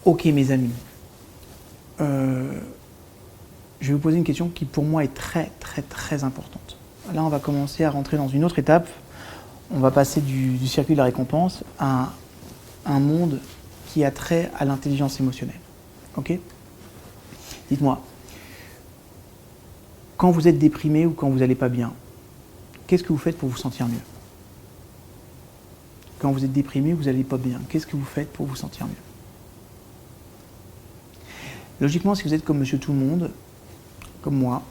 Ok mes amis, je vais vous poser une question qui pour moi est très importante. Là on va commencer à rentrer dans une autre étape, on va passer du circuit de la récompense à un monde qui a trait à l'intelligence émotionnelle. Ok ? Dites-moi, quand vous êtes déprimé ou quand vous n'allez pas bien, qu'est-ce que vous faites pour vous sentir mieux ? Quand vous êtes déprimé ou vous n'allez pas bien, qu'est-ce que vous faites pour vous sentir mieux ? Logiquement, si vous êtes comme monsieur tout le monde, comme moi,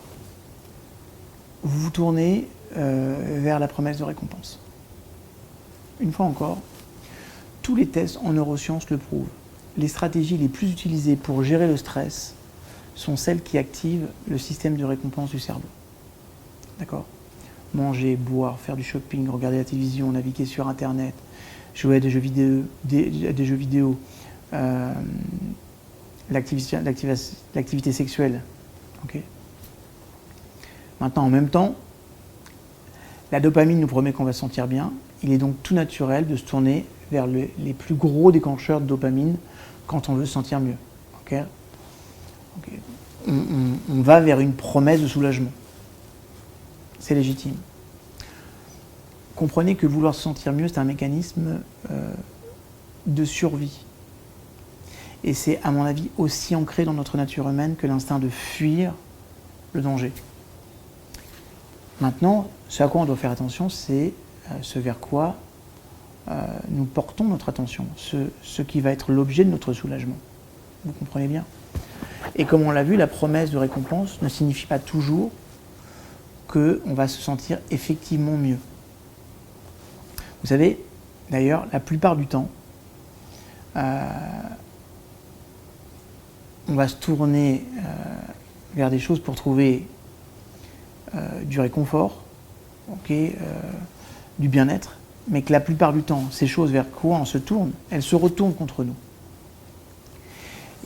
vous vous tournez vers la promesse de récompense. Une fois encore, tous les tests en neurosciences le prouvent. Les stratégies les plus utilisées pour gérer le stress sont celles qui activent le système de récompense du cerveau. D'accord ? Manger, boire, faire du shopping, regarder la télévision, naviguer sur Internet, jouer à des jeux vidéo, l'activité sexuelle. Okay. Maintenant, en même temps, la dopamine nous promet qu'on va se sentir bien. Il est donc tout naturel de se tourner vers les plus gros déclencheurs de dopamine quand on veut se sentir mieux. Okay. On va vers une promesse de soulagement. C'est légitime. Comprenez que vouloir se sentir mieux, c'est un mécanisme de survie. Et c'est, à mon avis, aussi ancré dans notre nature humaine que l'instinct de fuir le danger. Maintenant, ce à quoi on doit faire attention, c'est ce vers quoi nous portons notre attention, ce qui va être l'objet de notre soulagement. Vous comprenez bien ? Et comme on l'a vu, la promesse de récompense ne signifie pas toujours qu'on va se sentir effectivement mieux. Vous savez, d'ailleurs, la plupart du temps, on va se tourner vers des choses pour trouver du réconfort, du bien-être, mais que la plupart du temps, ces choses vers quoi on se tourne, elles se retournent contre nous.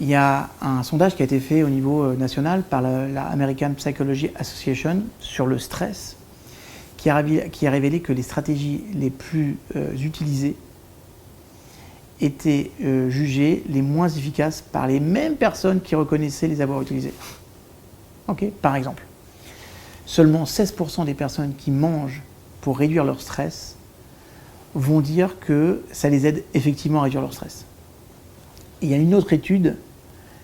Il y a un sondage qui a été fait au niveau national par la American Psychology Association sur le stress, qui a révélé que les stratégies les plus utilisées étaient jugées les moins efficaces par les mêmes personnes qui reconnaissaient les avoir utilisées. Okay. Par exemple, seulement 16% des personnes qui mangent pour réduire leur stress vont dire que ça les aide effectivement à réduire leur stress. Il y a une autre étude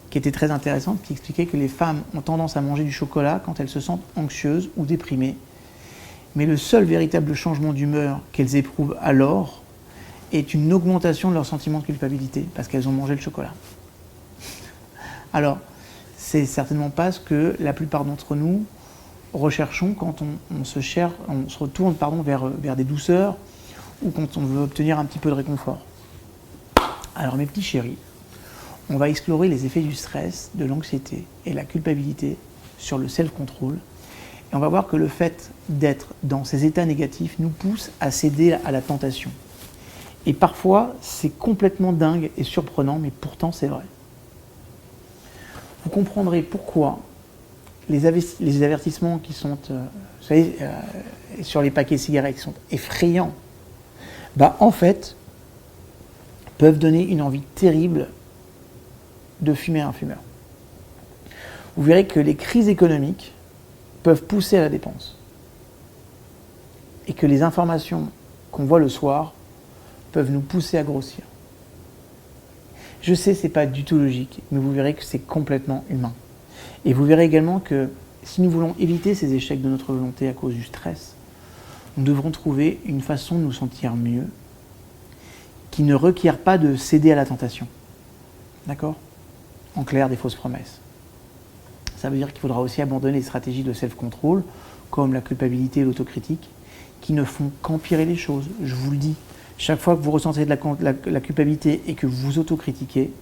qui était très intéressante qui expliquait que les femmes ont tendance à manger du chocolat quand elles se sentent anxieuses ou déprimées. Mais le seul véritable changement d'humeur qu'elles éprouvent alors est une augmentation de leur sentiment de culpabilité parce qu'elles ont mangé le chocolat. Alors, c'est certainement pas ce que la plupart d'entre nous recherchons quand on se retourne vers des douceurs ou quand on veut obtenir un petit peu de réconfort. Alors mes petits chéris, on va explorer les effets du stress, de l'anxiété et la culpabilité sur le self-control. Et on va voir que le fait d'être dans ces états négatifs nous pousse à céder à la tentation. Et parfois, c'est complètement dingue et surprenant, mais pourtant c'est vrai. Vous comprendrez pourquoi les avertissements qui sont, vous savez, sur les paquets de cigarettes qui sont effrayants, en fait, peuvent donner une envie terrible de fumer un fumeur. Vous verrez que les crises économiques peuvent pousser à la dépense. Et que les informations qu'on voit le soir peuvent nous pousser à grossir. Je sais, c'est pas du tout logique, mais vous verrez que c'est complètement humain. Et vous verrez également que si nous voulons éviter ces échecs de notre volonté à cause du stress, nous devrons trouver une façon de nous sentir mieux qui ne requiert pas de céder à la tentation. D'accord ? En clair, des fausses promesses. Ça veut dire qu'il faudra aussi abandonner les stratégies de self-control, comme la culpabilité et l'autocritique, qui ne font qu'empirer les choses. Je vous le dis, chaque fois que vous ressentez de la culpabilité et que vous vous autocritiquez,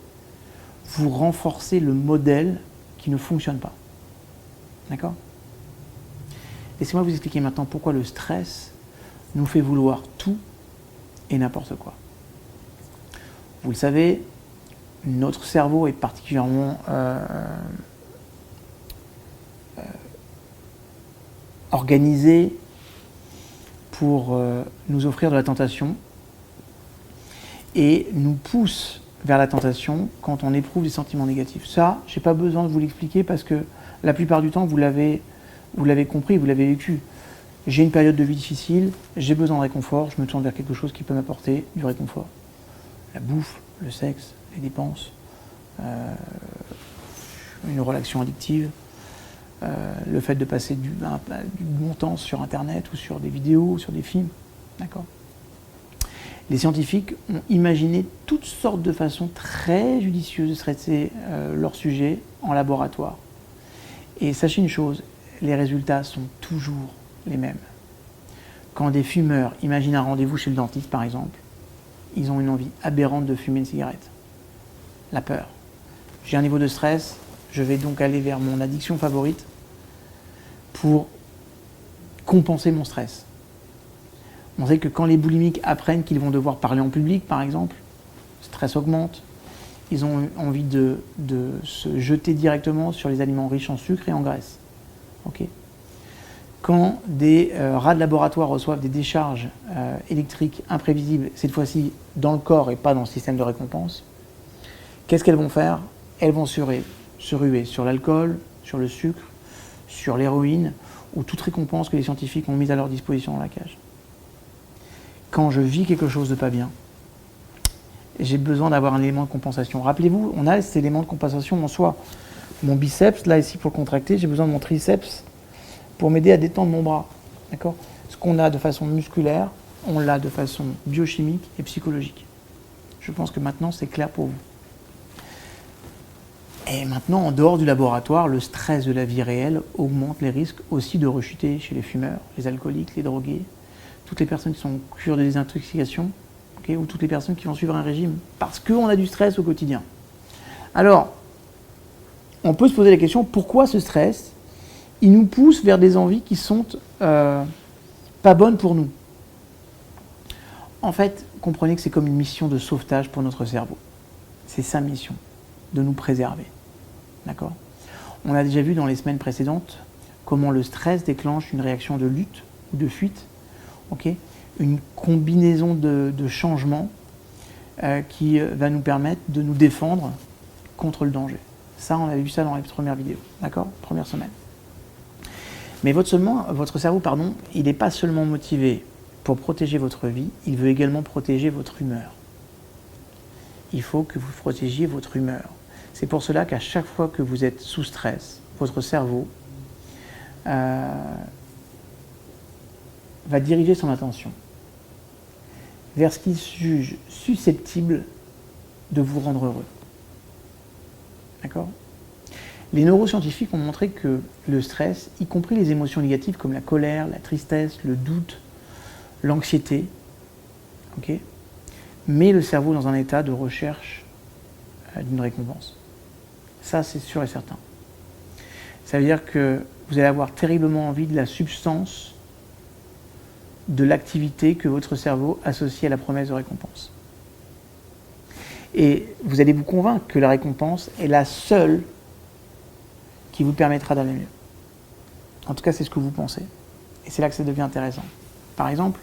vous renforcez le modèle qui ne fonctionne pas. D'accord ? Laissez-moi vous expliquer maintenant pourquoi le stress nous fait vouloir tout et n'importe quoi. Vous le savez, notre cerveau est particulièrement organisé pour nous offrir de la tentation et nous pousse vers la tentation quand on éprouve des sentiments négatifs. Ça, je n'ai pas besoin de vous l'expliquer parce que la plupart du temps, vous l'avez compris, vous l'avez vécu. J'ai une période de vie difficile, j'ai besoin de réconfort, je me tourne vers quelque chose qui peut m'apporter du réconfort. La bouffe, le sexe, les dépenses, une relation addictive, le fait de passer du bon temps sur Internet ou sur des vidéos, ou sur des films. D'accord ? Les scientifiques ont imaginé toutes sortes de façons très judicieuses de traiter leur sujet en laboratoire. Et sachez une chose, les résultats sont toujours les mêmes. Quand des fumeurs imaginent un rendez-vous chez le dentiste, par exemple, ils ont une envie aberrante de fumer une cigarette. La peur. J'ai un niveau de stress, je vais donc aller vers mon addiction favorite pour compenser mon stress. On sait que quand les boulimiques apprennent qu'ils vont devoir parler en public, par exemple, le stress augmente, ils ont envie de se jeter directement sur les aliments riches en sucre et en graisse. Okay ? Quand des rats de laboratoire reçoivent des décharges électriques imprévisibles, cette fois-ci dans le corps et pas dans le système de récompense, qu'est-ce qu'elles vont faire ? Elles vont se ruer sur l'alcool, sur le sucre, sur l'héroïne, ou toute récompense que les scientifiques ont mise à leur disposition dans la cage. Quand je vis quelque chose de pas bien, j'ai besoin d'avoir un élément de compensation. Rappelez-vous, on a cet élément de compensation en soi. Mon biceps, là ici pour le contracter, j'ai besoin de mon triceps pour m'aider à détendre mon bras. D'accord ? Ce qu'on a de façon musculaire, on l'a de façon biochimique et psychologique. Je pense que maintenant c'est clair pour vous. Et maintenant, en dehors du laboratoire, le stress de la vie réelle augmente les risques aussi de rechuter chez les fumeurs, les alcooliques, les drogués, toutes les personnes qui sont en cure de désintoxication, okay, ou toutes les personnes qui vont suivre un régime, parce qu'on a du stress au quotidien. Alors, on peut se poser la question, pourquoi ce stress, il nous pousse vers des envies qui sont pas bonnes pour nous ? En fait, comprenez que c'est comme une mission de sauvetage pour notre cerveau. C'est sa mission, de nous préserver. D'accord ? On a déjà vu dans les semaines précédentes comment le stress déclenche une réaction de lutte ou de fuite, okay, une combinaison de changements qui va nous permettre de nous défendre contre le danger. Ça, on avait vu ça dans les premières vidéos, d'accord ? Première semaine. Mais votre cerveau, il n'est pas seulement motivé pour protéger votre vie, il veut également protéger votre humeur. Il faut que vous protégiez votre humeur. C'est pour cela qu'à chaque fois que vous êtes sous stress, votre cerveau va diriger son attention vers ce qu'il juge susceptible de vous rendre heureux. D'accord ? Les neuroscientifiques ont montré que le stress, y compris les émotions négatives comme la colère, la tristesse, le doute, l'anxiété, okay, met le cerveau dans un état de recherche d'une récompense. Ça, c'est sûr et certain. Ça veut dire que vous allez avoir terriblement envie de la substance de l'activité que votre cerveau associe à la promesse de récompense. Et vous allez vous convaincre que la récompense est la seule qui vous permettra d'aller mieux. En tout cas, c'est ce que vous pensez. Et c'est là que ça devient intéressant. Par exemple,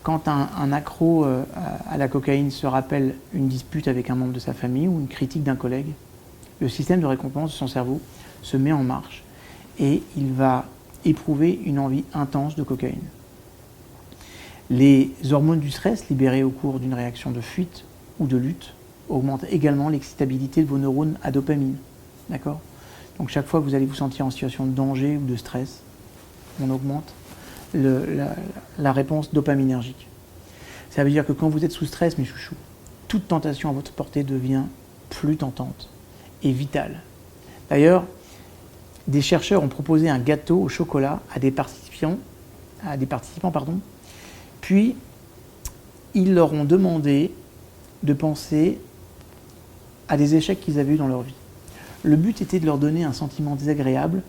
quand un accro à la cocaïne se rappelle une dispute avec un membre de sa famille ou une critique d'un collègue, le système de récompense de son cerveau se met en marche et il va éprouver une envie intense de cocaïne. Les hormones du stress libérées au cours d'une réaction de fuite ou de lutte augmentent également l'excitabilité de vos neurones à dopamine. D'accord ? Donc chaque fois que vous allez vous sentir en situation de danger ou de stress, on augmente la réponse dopaminergique. Ça veut dire que quand vous êtes sous stress, mes chouchous, toute tentation à votre portée devient plus tentante et vitale. D'ailleurs, des chercheurs ont proposé un gâteau au chocolat à des participants, puis ils leur ont demandé de penser à des échecs qu'ils avaient eus dans leur vie. Le but était de leur donner un sentiment désagréable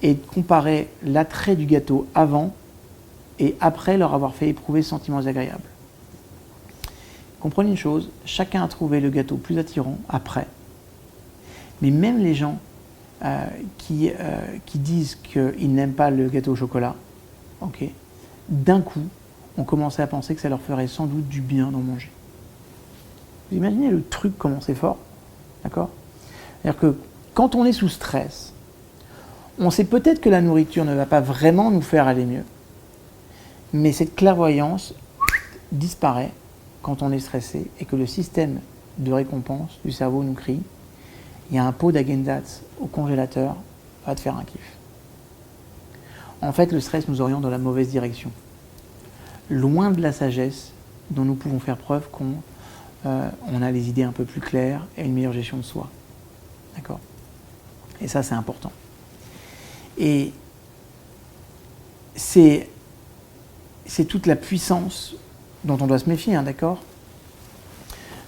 et de comparer l'attrait du gâteau avant et après leur avoir fait éprouver ce sentiment désagréable. Comprenez une chose, chacun a trouvé le gâteau plus attirant après, mais même les gens qui disent qu'ils n'aiment pas le gâteau au chocolat, okay, d'un coup, ont commencé à penser que ça leur ferait sans doute du bien d'en manger. Vous imaginez le truc, comment c'est fort, d'accord? C'est-à-dire que quand on est sous stress, on sait peut-être que la nourriture ne va pas vraiment nous faire aller mieux, mais cette clairvoyance disparaît quand on est stressé et que le système de récompense du cerveau nous crie « il y a un pot d'Haagen-Dazs au congélateur, va te faire un kiff ». En fait, le stress nous oriente dans la mauvaise direction. Loin de la sagesse dont nous pouvons faire preuve qu'on a les idées un peu plus claires et une meilleure gestion de soi. D'accord? Et ça, c'est important. Et c'est toute la puissance dont on doit se méfier, hein, d'accord,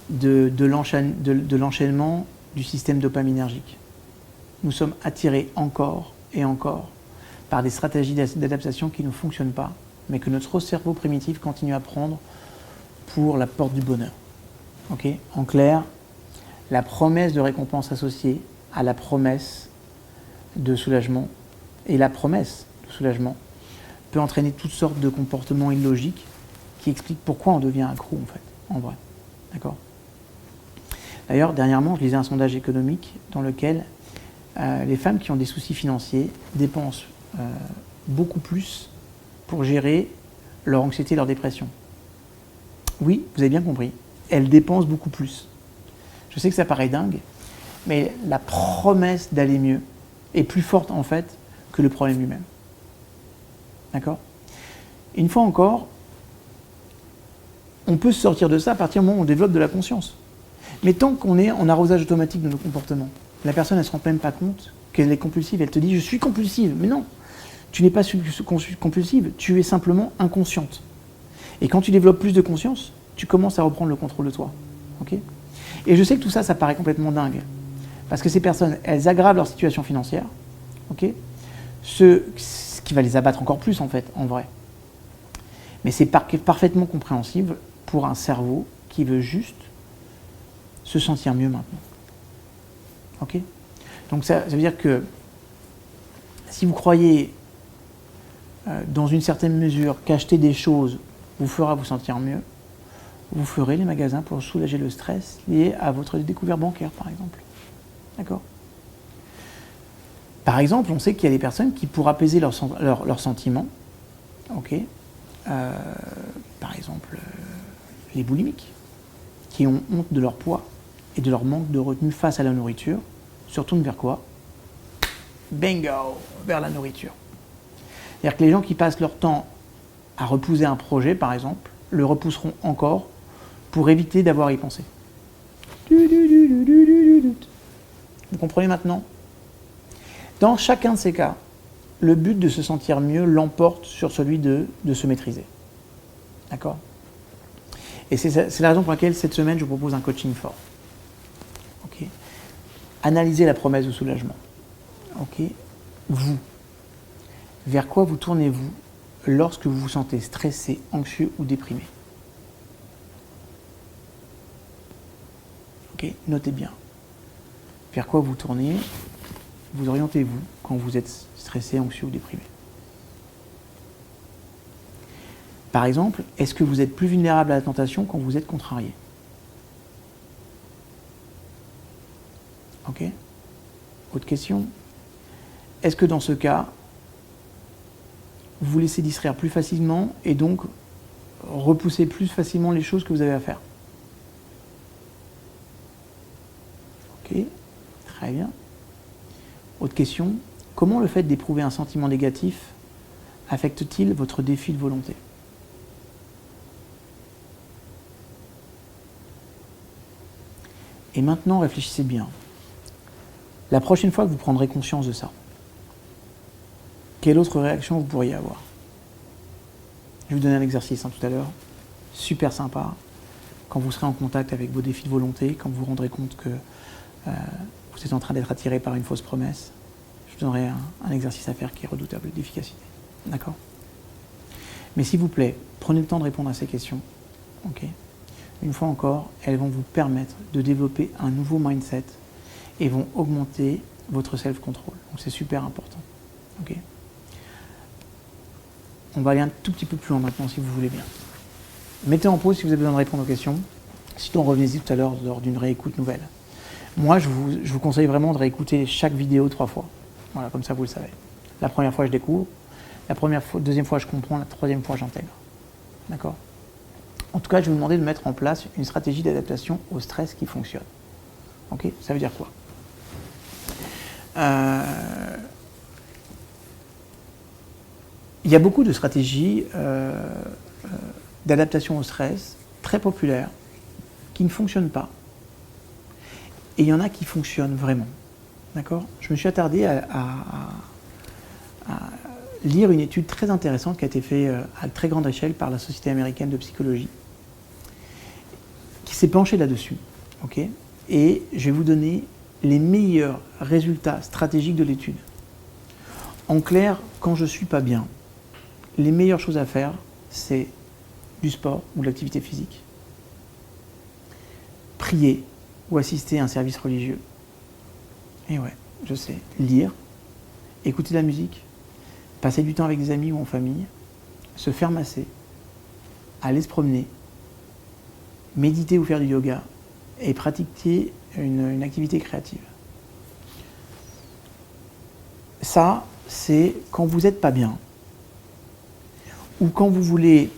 de l'enchaînement du système dopaminergique. Nous sommes attirés encore et encore par des stratégies d'adaptation qui ne fonctionnent pas, mais que notre cerveau primitif continue à prendre pour la porte du bonheur. Okay? En clair, la promesse de récompense associée à la promesse de soulagement, et la promesse de soulagement peut entraîner toutes sortes de comportements illogiques qui expliquent pourquoi on devient accro, en fait, en vrai. D'accord? D'ailleurs, dernièrement, je lisais un sondage économique dans lequel les femmes qui ont des soucis financiers dépensent beaucoup plus pour gérer leur anxiété et leur dépression. Oui, vous avez bien compris, elles dépensent beaucoup plus. Je sais que ça paraît dingue, mais la promesse d'aller mieux est plus forte en fait que le problème lui-même. D'accord? Une fois encore, on peut se sortir de ça à partir du moment où on développe de la conscience. Mais tant qu'on est en arrosage automatique de nos comportements, la personne ne se rend même pas compte qu'elle est compulsive. Elle te dit « je suis compulsive ». Mais non, tu n'es pas compulsive, tu es simplement inconsciente. Et quand tu développes plus de conscience, tu commences à reprendre le contrôle de toi. Okay? Et je sais que tout ça, ça paraît complètement dingue. Parce que ces personnes, elles aggravent leur situation financière. Okay? Ce qui va les abattre encore plus, en fait, en vrai. Mais c'est parfaitement compréhensible pour un cerveau qui veut juste se sentir mieux maintenant. Ok? Donc ça veut dire que si vous croyez dans une certaine mesure qu'acheter des choses vous fera vous sentir mieux, vous ferez les magasins pour soulager le stress lié à votre découvert bancaire, par exemple. D'accord? Par exemple, on sait qu'il y a des personnes qui, pour apaiser leurs sentiments, okay, par exemple, les boulimiques, qui ont honte de leur poids et de leur manque de retenue face à la nourriture, se retournent vers quoi? Bingo! Vers la nourriture. C'est-à-dire que les gens qui passent leur temps à repousser un projet, par exemple, le repousseront encore pour éviter d'avoir à y penser. Vous comprenez maintenant? Dans chacun de ces cas, le but de se sentir mieux l'emporte sur celui de se maîtriser. D'accord? Et c'est la raison pour laquelle cette semaine, je vous propose un coaching fort. Okay. Analysez la promesse de soulagement. Okay. Vous, vers quoi vous tournez-vous lorsque vous vous sentez stressé, anxieux ou déprimé? Okay. Notez bien. Vers quoi vous tournez, vous orientez-vous quand vous êtes stressé, anxieux ou déprimé? Par exemple, est-ce que vous êtes plus vulnérable à la tentation quand vous êtes contrarié? Ok? Autre question. Est-ce que dans ce cas, vous vous laissez distraire plus facilement et donc repousser plus facilement les choses que vous avez à faire? Ok, très bien. Autre question. Comment le fait d'éprouver un sentiment négatif affecte-t-il votre défi de volonté? Et maintenant, réfléchissez bien. La prochaine fois que vous prendrez conscience de ça, quelle autre réaction vous pourriez avoir? Je vais vous donner un exercice tout à l'heure, super sympa. Quand vous serez en contact avec vos défis de volonté, quand vous vous rendrez compte que vous êtes en train d'être attiré par une fausse promesse, je vous donnerai un exercice à faire qui est redoutable d'efficacité. D'accord? Mais s'il vous plaît, prenez le temps de répondre à ces questions. Okay? Une fois encore, elles vont vous permettre de développer un nouveau mindset et vont augmenter votre self-control. Donc c'est super important. Okay? On va aller un tout petit peu plus loin maintenant si vous voulez bien. Mettez en pause si vous avez besoin de répondre aux questions Sinon, revenez-y tout à l'heure lors d'une réécoute nouvelle. Moi, je vous conseille vraiment de réécouter chaque vidéo 3 fois. Voilà, comme ça, vous le savez. La première fois, je découvre. Deuxième fois, je comprends. La troisième fois, j'intègre. D'accord? En tout cas, je vais vous demander de mettre en place une stratégie d'adaptation au stress qui fonctionne. Ok? Ça veut dire quoi? Il y a beaucoup de stratégies d'adaptation au stress très populaires qui ne fonctionnent pas. Et il y en a qui fonctionnent vraiment. D'accord? Je me suis attardé à lire une étude très intéressante qui a été faite à très grande échelle par la Société américaine de psychologie, qui s'est penchée là-dessus. Okay? Et je vais vous donner les meilleurs résultats stratégiques de l'étude. En clair, quand je ne suis pas bien, les meilleures choses à faire, c'est du sport ou de l'activité physique, prier ou assister à un service religieux. Et ouais, je sais, lire, écouter de la musique, passer du temps avec des amis ou en famille, se faire masser, aller se promener, méditer ou faire du yoga et pratiquer une activité créative. Ça, c'est quand vous n'êtes pas bien ou quand vous voulez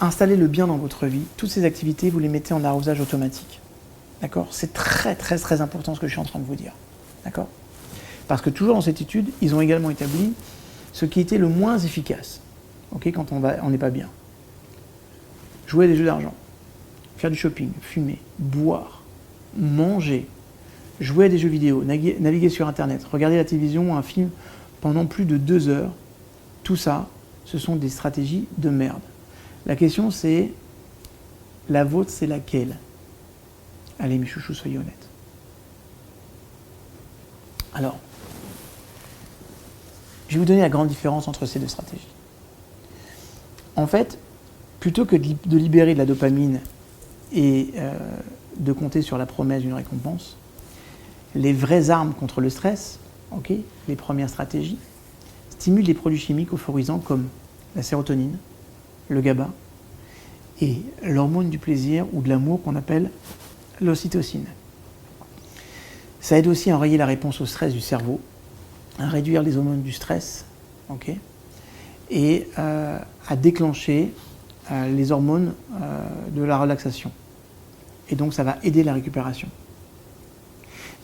installer le bien dans votre vie, toutes ces activités, vous les mettez en arrosage automatique. D'accord? C'est très très très important ce que je suis en train de vous dire. D'accord? Parce que toujours dans cette étude, ils ont également établi ce qui était le moins efficace, okay, quand on n'est pas bien. Jouer à des jeux d'argent, faire du shopping, fumer, boire, manger, jouer à des jeux vidéo, naviguer sur Internet, regarder la télévision ou un film pendant plus de 2 heures, tout ça, ce sont des stratégies de merde. La question c'est, la vôtre c'est laquelle? Allez mes chouchous, soyez honnêtes. Alors, je vais vous donner la grande différence entre ces deux stratégies. En fait, plutôt que de libérer de la dopamine et de compter sur la promesse d'une récompense, les vraies armes contre le stress, okay, les premières stratégies, stimulent des produits chimiques euphorisants comme la sérotonine, le GABA et l'hormone du plaisir ou de l'amour qu'on appelle l'ocytocine. Ça aide aussi à enrayer la réponse au stress du cerveau, à réduire les hormones du stress, okay, et à déclencher les hormones de la relaxation. Et donc ça va aider la récupération.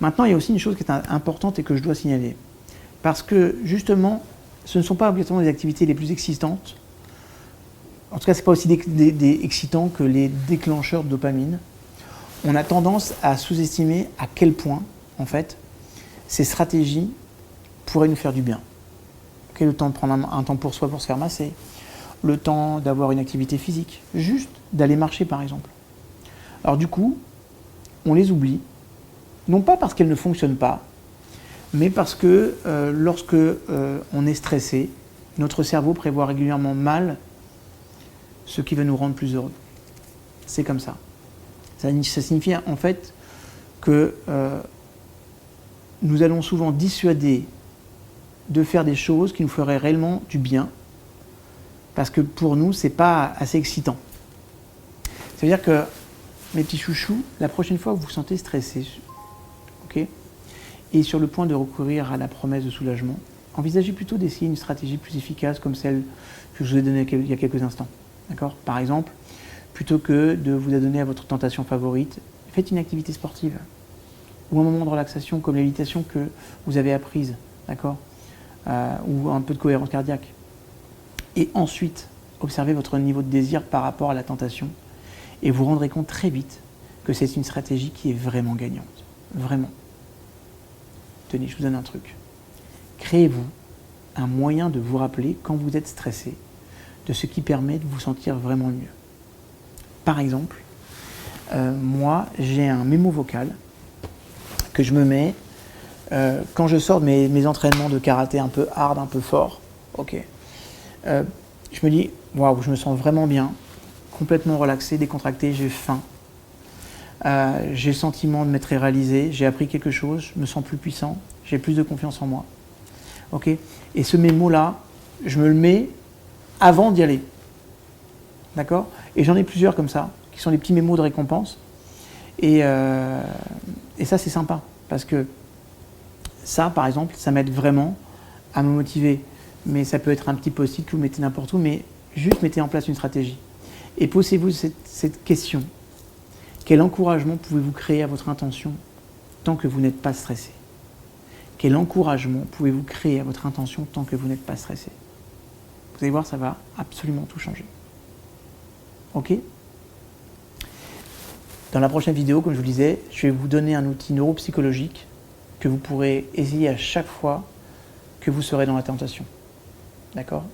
Maintenant, il y a aussi une chose qui est importante et que je dois signaler. Parce que justement, ce ne sont pas obligatoirement les activités les plus excitantes. En tout cas, ce n'est pas aussi excitant que les déclencheurs de dopamine. On a tendance à sous-estimer à quel point, en fait, ces stratégies pourraient nous faire du bien. Okay, le temps de prendre un temps pour soi pour se faire masser, le temps d'avoir une activité physique, juste d'aller marcher par exemple. Alors du coup, on les oublie, non pas parce qu'elles ne fonctionnent pas, mais parce que lorsque on est stressé, notre cerveau prévoit régulièrement mal ce qui va nous rendre plus heureux. C'est comme ça. Ça signifie en fait que nous allons souvent dissuader de faire des choses qui nous feraient réellement du bien, parce que pour nous, c'est pas assez excitant. Ça veut dire que, mes petits chouchous, la prochaine fois que vous vous sentez stressé, okay, et sur le point de recourir à la promesse de soulagement, envisagez plutôt d'essayer une stratégie plus efficace comme celle que je vous ai donnée il y a quelques instants. D'accord ? Par exemple, plutôt que de vous adonner à votre tentation favorite, faites une activité sportive ou un moment de relaxation comme la méditation que vous avez apprise, d'accord ? Ou un peu de cohérence cardiaque. Et ensuite, observez votre niveau de désir par rapport à la tentation et vous rendrez compte très vite que c'est une stratégie qui est vraiment gagnante. Vraiment. Tenez, je vous donne un truc. Créez-vous un moyen de vous rappeler quand vous êtes stressé de ce qui permet de vous sentir vraiment mieux. Par exemple, moi, j'ai un mémo vocal que je me mets quand je sors de mes entraînements de karaté un peu hard, un peu fort. Ok. Je me dis, waouh, je me sens vraiment bien, complètement relaxé, décontracté, j'ai faim. J'ai le sentiment de m'être réalisé, j'ai appris quelque chose, je me sens plus puissant, j'ai plus de confiance en moi. Ok. Et ce mémo-là, je me le mets avant d'y aller. D'accord ? Et j'en ai plusieurs comme ça, qui sont des petits mémos de récompense. Et ça, c'est sympa, parce que ça, par exemple, ça m'aide vraiment à me motiver. Mais ça peut être un petit post-it que vous mettez n'importe où, mais juste mettez en place une stratégie. Et posez-vous cette question. Quel encouragement pouvez-vous créer à votre intention tant que vous n'êtes pas stressé? Quel encouragement pouvez-vous créer à votre intention tant que vous n'êtes pas stressé? Vous allez voir, ça va absolument tout changer. Ok? Dans la prochaine vidéo, comme je vous le disais, je vais vous donner un outil neuropsychologique que vous pourrez essayer à chaque fois que vous serez dans la tentation. D'accord?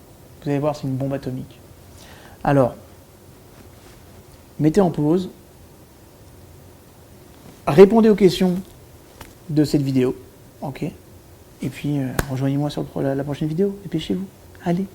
Vous allez voir, c'est une bombe atomique. Alors, mettez en pause, répondez aux questions de cette vidéo, ok? Et puis, rejoignez-moi sur la prochaine vidéo, dépêchez-vous. Allez!